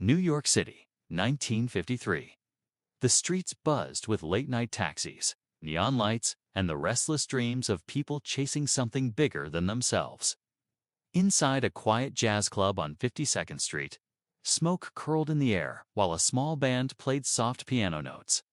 New York City, 1953. The streets buzzed with late-night taxis, neon lights, and the restless dreams of people chasing something bigger than themselves. Inside a quiet jazz club on 52nd Street, smoke curled in the air while a small band played soft piano notes.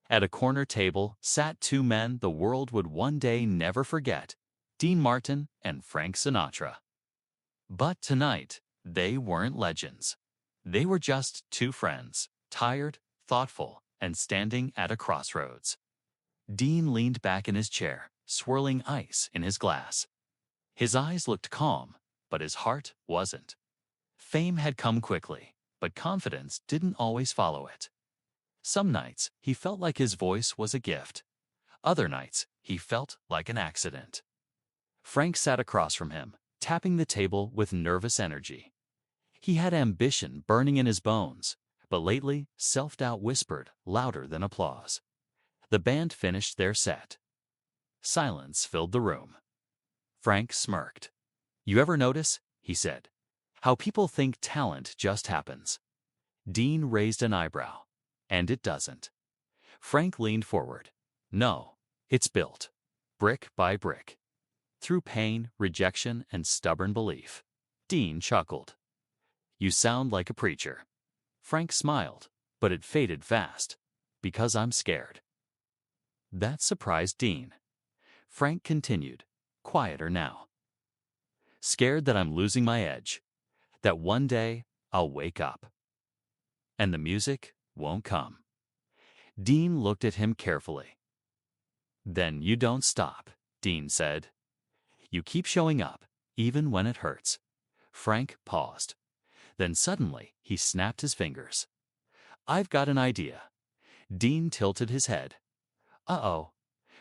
At a corner table sat two men the world would one day never forget, Dean Martin and Frank Sinatra. But tonight, they weren't legends. They were just two friends, tired, thoughtful, and standing at a crossroads. Dean leaned back in his chair, swirling ice in his glass. His eyes looked calm, but his heart wasn't. Fame had come quickly, but confidence didn't always follow it. Some nights, he felt like his voice was a gift. Other nights, he felt like an accident. Frank sat across from him, tapping the table with nervous energy. He had ambition burning in his bones, but lately, self-doubt whispered louder than applause. The band finished their set. Silence filled the room. Frank smirked. "You ever notice," he said, "how people think talent just happens?" Dean raised an eyebrow. "And it doesn't." Frank leaned forward. "No, it's built, brick by brick. Through pain, rejection, and stubborn belief." Dean chuckled. "You sound like a preacher." Frank smiled, but it faded fast. "Because I'm scared." That surprised Dean. Frank continued, quieter now. "Scared that I'm losing my edge. That one day I'll wake up and the music won't come." Dean looked at him carefully. "Then you don't stop," Dean said. "You keep showing up, even when it hurts." Frank paused. Then suddenly, he snapped his fingers. "I've got an idea." Dean tilted his head. "Uh-oh."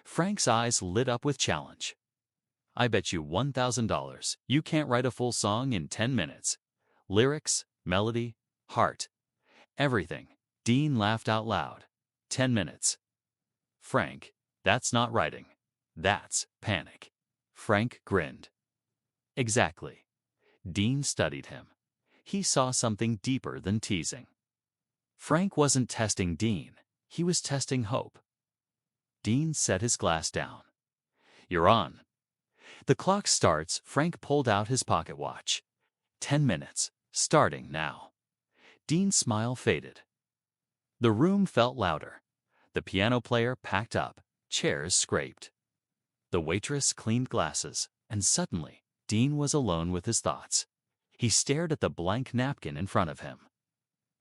Frank's eyes lit up with challenge. "I bet you $1,000 you can't write a full song in 10 minutes. Lyrics, melody, heart, everything." Dean laughed out loud. 10 minutes. "Frank, that's not writing. That's panic." Frank grinned. "Exactly." Dean studied him. He saw something deeper than teasing. Frank wasn't testing Dean. He was testing hope. Dean set his glass down. "You're on." "The clock starts." Frank pulled out his pocket watch. 10 minutes, starting now. Dean's smile faded. The room felt louder. The piano player packed up. Chairs scraped. The waitress cleaned glasses, and suddenly, Dean was alone with his thoughts. He stared at the blank napkin in front of him.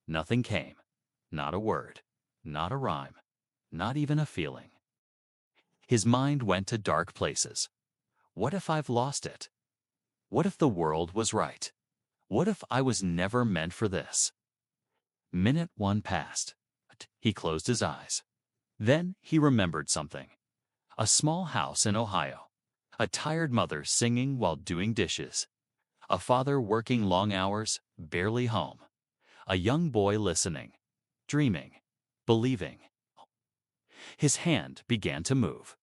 Nothing came. Not a word. Not a rhyme. Not even a feeling. His mind went to dark places. What if I've lost it? What if the world was right? What if I was never meant for this? Minute one passed. He closed his eyes. Then he remembered something. A small house in Ohio. A tired mother singing while doing dishes. A father working long hours, barely home. A young boy listening, dreaming, believing. His hand began to move.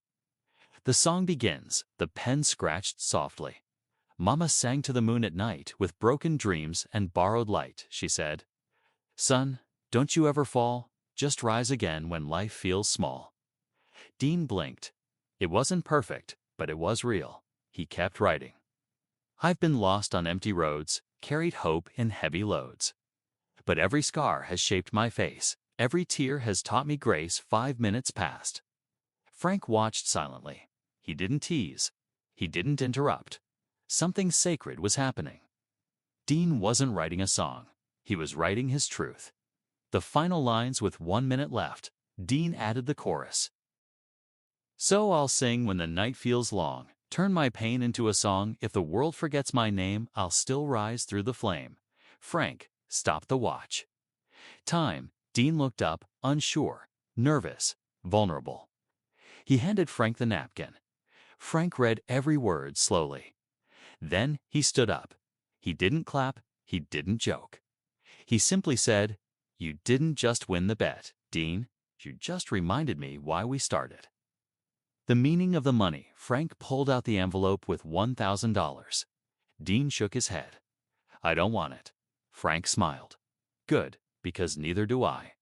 The song begins. The pen scratched softly. "Mama sang to the moon at night with broken dreams and borrowed light," she said. "Son, don't you ever fall. Just rise again when life feels small." Dean blinked. It wasn't perfect, but it was real. He kept writing. "I've been lost on empty roads, carried hope in heavy loads. But every scar has shaped my face. Every tear has taught me grace. 5 minutes passed." Frank watched silently. He didn't tease. He didn't interrupt. Something sacred was happening. Dean wasn't writing a song. He was writing his truth. The final lines with 1 minute left, Dean added the chorus. "So I'll sing when the night feels long. Turn my pain into a song. If the world forgets my name, I'll still rise through the flame." Frank stopped the watch. Time. Dean looked up, unsure, nervous, vulnerable. He handed Frank the napkin. Frank read every word slowly. Then he stood up. He didn't clap. He didn't joke. He simply said, "You didn't just win the bet, Dean. You just reminded me why we started." The meaning of the money. Frank pulled out the envelope with $1,000. Dean shook his head. "I don't want it." Frank smiled. Good, because neither do I.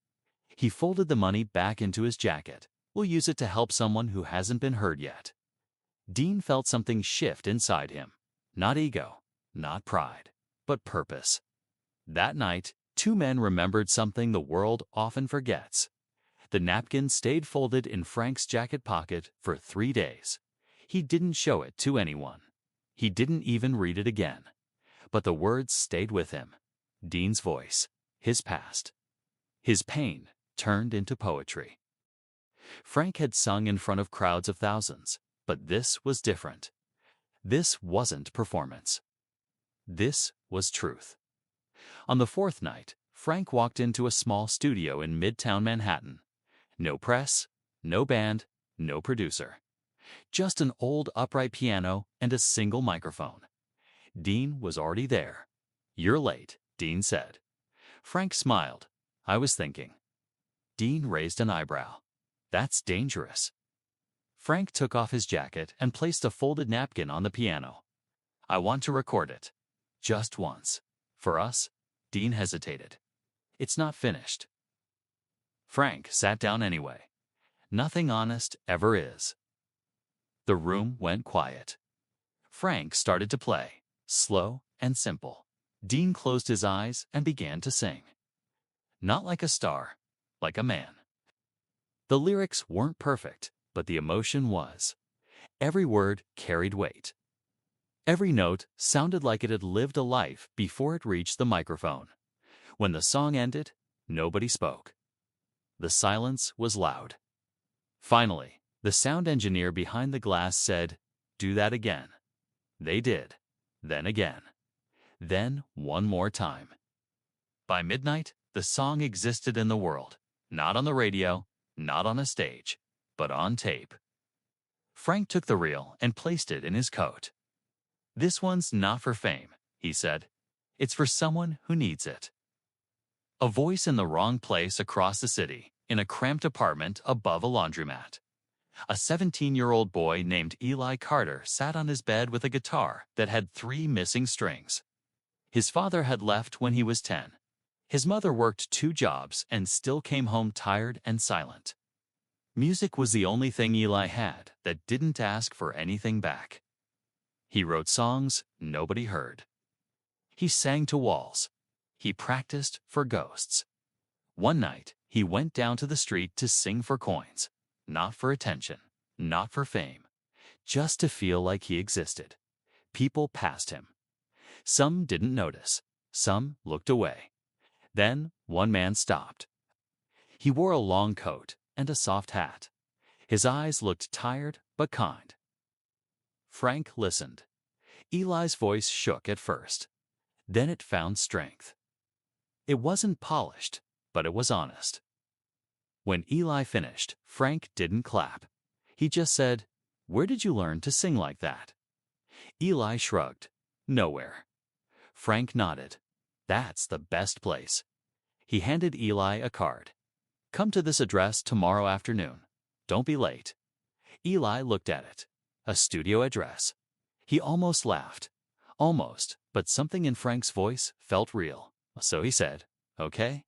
He folded the money back into his jacket. We'll use it to help someone who hasn't been heard yet. Dean felt something shift inside him. Not ego, not pride, but purpose. That night, two men remembered something the world often forgets. The napkin stayed folded in Frank's jacket pocket for 3 days. He didn't show it to anyone. He didn't even read it again. But the words stayed with him. Dean's voice, his past, his pain turned into poetry. Frank had sung in front of crowds of thousands, but this was different. This wasn't performance. This was truth. On the fourth night, Frank walked into a small studio in Midtown Manhattan. No press, no band, no producer. Just an old upright piano and a single microphone. Dean was already there. "You're late," Dean said. Frank smiled. "I was thinking." Dean raised an eyebrow. "That's dangerous." Frank took off his jacket and placed a folded napkin on the piano. "I want to record it. Just once. For us." Dean hesitated. "It's not finished." Frank sat down anyway. Nothing honest ever is. The room went quiet. Frank started to play, slow and simple. Dean closed his eyes and began to sing. Not like a star, like a man. The lyrics weren't perfect, but the emotion was. Every word carried weight. Every note sounded like it had lived a life before it reached the microphone. When the song ended, nobody spoke. The silence was loud. Finally, the sound engineer behind the glass said, "Do that again." They did. Then again. Then one more time. By midnight, the song existed in the world. Not on the radio, not on a stage, but on tape. Frank took the reel and placed it in his coat. "This one's not for fame," he said. "It's for someone who needs it." A voice in the wrong place across the city, in a cramped apartment above a laundromat. A 17-year-old boy named Eli Carter sat on his bed with a guitar that had 3 missing strings. His father had left when he was 10. His mother worked 2 jobs and still came home tired and silent. Music was the only thing Eli had that didn't ask for anything back. He wrote songs nobody heard. He sang to walls. He practiced for ghosts. One night, he went down to the street to sing for coins. Not for attention, not for fame, just to feel like he existed. People passed him. Some didn't notice. Some looked away. Then one man stopped. He wore a long coat and a soft hat. His eyes looked tired but kind. Frank listened. Eli's voice shook at first. Then it found strength. It wasn't polished, but it was honest. When Eli finished, Frank didn't clap. He just said, "Where did you learn to sing like that?" Eli shrugged. "Nowhere." Frank nodded. "That's the best place." He handed Eli a card. "Come to this address tomorrow afternoon. Don't be late." Eli looked at it. A studio address. He almost laughed. Almost, but something in Frank's voice felt real. So he said, "Okay."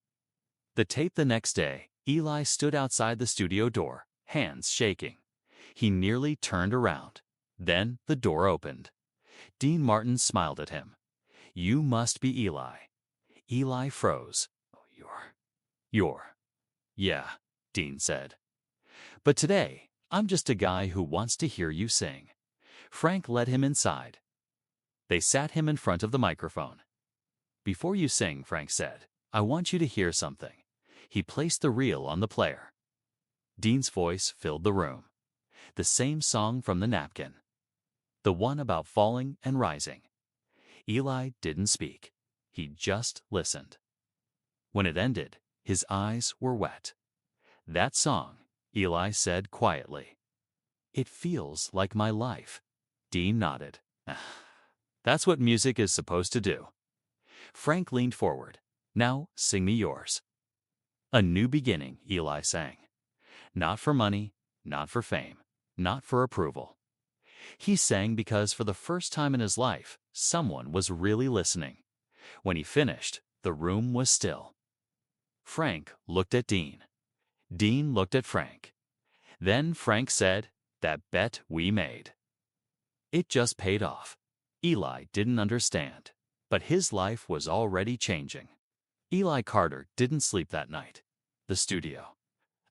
The tape the next day, Eli stood outside the studio door, hands shaking. He nearly turned around. Then the door opened. Dean Martin smiled at him. "You must be Eli." Eli froze. You're. "Yeah," Dean said. "But today, I'm just a guy who wants to hear you sing." Frank led him inside. They sat him in front of the microphone. "Before you sing," Frank said, "I want you to hear something." He placed the reel on the player. Dean's voice filled the room. The same song from the napkin. The one about falling and rising. Eli didn't speak. He just listened. When it ended, his eyes were wet. "That song," Eli said quietly. "It feels like my life." Dean nodded. "That's what music is supposed to do." Frank leaned forward. "Now sing me yours." "A New Beginning," Eli sang. Not for money, not for fame, not for approval. He sang because for the first time in his life, someone was really listening. When he finished, the room was still. Frank looked at Dean. Dean looked at Frank. Then Frank said, "That bet we made. It just paid off." Eli didn't understand, but his life was already changing. Eli Carter didn't sleep that night. The studio.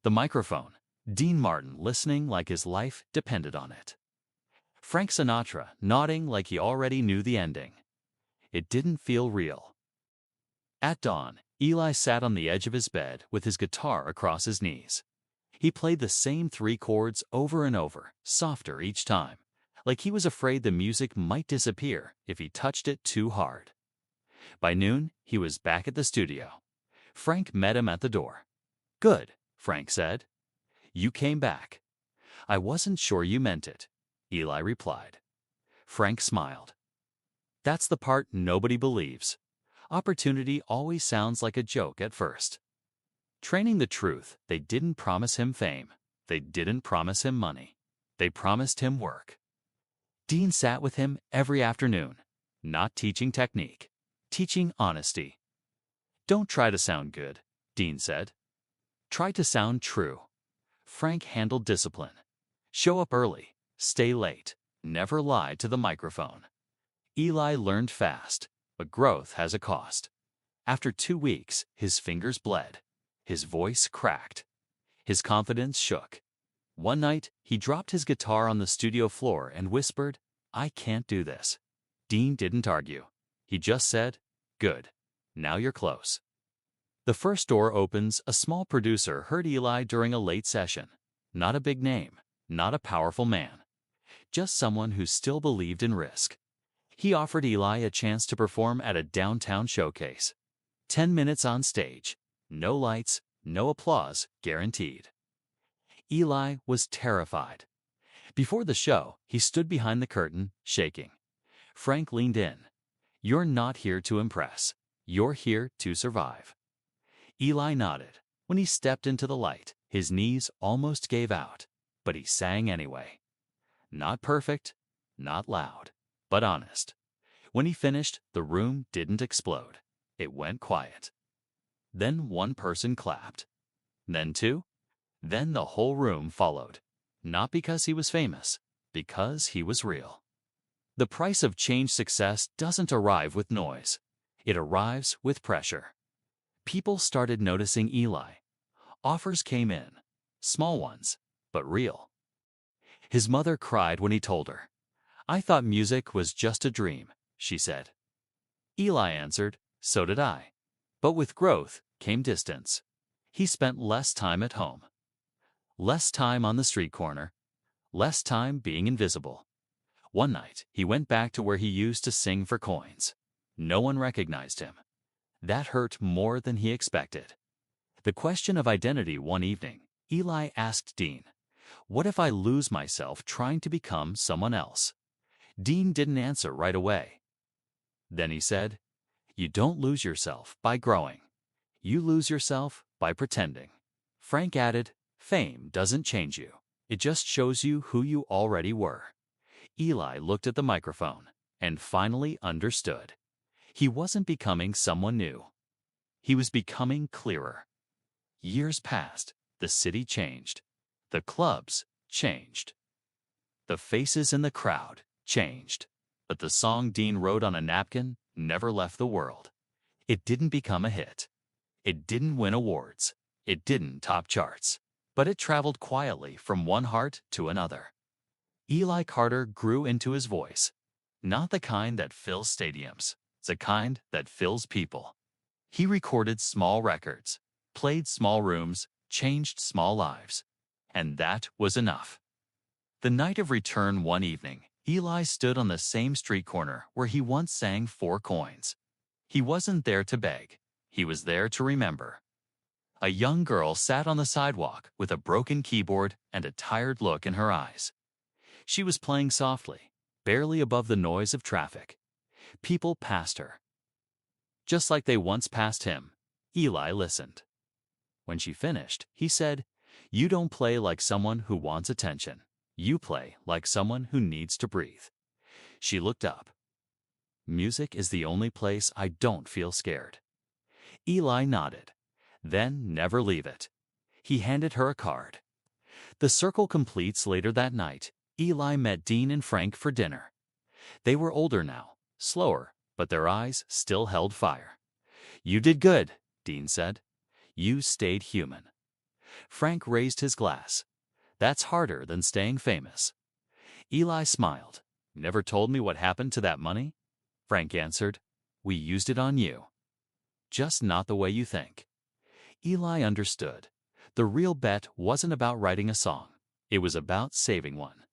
The microphone. Dean Martin listening like his life depended on it. Frank Sinatra nodding like he already knew the ending. It didn't feel real. At dawn, Eli sat on the edge of his bed with his guitar across his knees. He played the same 3 chords over and over, softer each time, like he was afraid the music might disappear if he touched it too hard. By noon, he was back at the studio. Frank met him at the door. "Good," Frank said. "You came back." "I wasn't sure you meant it," Eli replied. Frank smiled. "That's the part nobody believes. Opportunity always sounds like a joke at first." Training the truth, they didn't promise him fame. They didn't promise him money. They promised him work. Dean sat with him every afternoon, not teaching technique, teaching honesty. "Don't try to sound good," Dean said. "Try to sound true." Frank handled discipline. Show up early, stay late, never lie to the microphone. Eli learned fast, but growth has a cost. After 2 weeks, his fingers bled. His voice cracked. His confidence shook. One night, he dropped his guitar on the studio floor and whispered, "I can't do this." Dean didn't argue. He just said, "Good. Now you're close." The first door opens, a small producer heard Eli during a late session. Not a big name, not a powerful man, just someone who still believed in risk. He offered Eli a chance to perform at a downtown showcase. 10 minutes on stage. No lights, no applause, guaranteed. Eli was terrified. Before the show, he stood behind the curtain, shaking. Frank leaned in. "You're not here to impress. You're here to survive." Eli nodded. When he stepped into the light, his knees almost gave out, but he sang anyway. Not perfect, not loud, but honest. When he finished, the room didn't explode. It went quiet. Then one person clapped. Then 2. Then the whole room followed. Not because he was famous, because he was real. The price of change success doesn't arrive with noise. It arrives with pressure. People started noticing Eli. Offers came in. Small ones, but real. His mother cried when he told her. "I thought music was just a dream," she said. Eli answered, "So did I." But with growth came distance. He spent less time at home. Less time on the street corner. Less time being invisible. One night, he went back to where he used to sing for coins. No one recognized him. That hurt more than he expected. The question of identity one evening, Eli asked Dean, "What if I lose myself trying to become someone else?" Dean didn't answer right away. Then he said, "You don't lose yourself by growing. You lose yourself by pretending." Frank added, "Fame doesn't change you. It just shows you who you already were." Eli looked at the microphone and finally understood. He wasn't becoming someone new. He was becoming clearer. Years passed. The city changed. The clubs changed. The faces in the crowd changed. But the song Dean wrote on a napkin never left the world. It didn't become a hit. It didn't win awards. It didn't top charts. But it traveled quietly from one heart to another. Eli Carter grew into his voice. Not the kind that fills stadiums. It's the kind that fills people. He recorded small records, played small rooms, changed small lives. And that was enough. The night of return one evening, Eli stood on the same street corner where he once sang 4 coins. He wasn't there to beg. He was there to remember. A young girl sat on the sidewalk with a broken keyboard and a tired look in her eyes. She was playing softly, barely above the noise of traffic. People passed her. Just like they once passed him, Eli listened. When she finished, he said, "You don't play like someone who wants attention. You play like someone who needs to breathe." She looked up. "Music is the only place I don't feel scared." Eli nodded. Then never leave it. He handed her a card. The circle completes later that night. Eli met Dean and Frank for dinner. They were older now, slower, but their eyes still held fire. "You did good," Dean said. "You stayed human." Frank raised his glass. "That's harder than staying famous." Eli smiled. "Never told me what happened to that money?" Frank answered, "We used it on you. Just not the way you think." Eli understood. The real bet wasn't about writing a song. It was about saving one.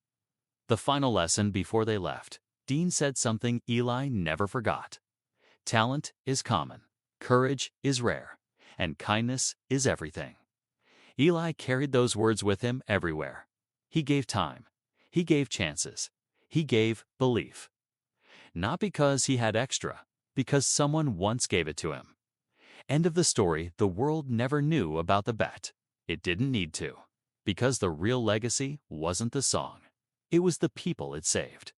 The final lesson before they left, Dean said something Eli never forgot. Talent is common, courage is rare, and kindness is everything. Eli carried those words with him everywhere. He gave time. He gave chances. He gave belief. Not because he had extra, because someone once gave it to him. End of the story. The world never knew about the bet. It didn't need to, because the real legacy wasn't the song. It was the people it saved.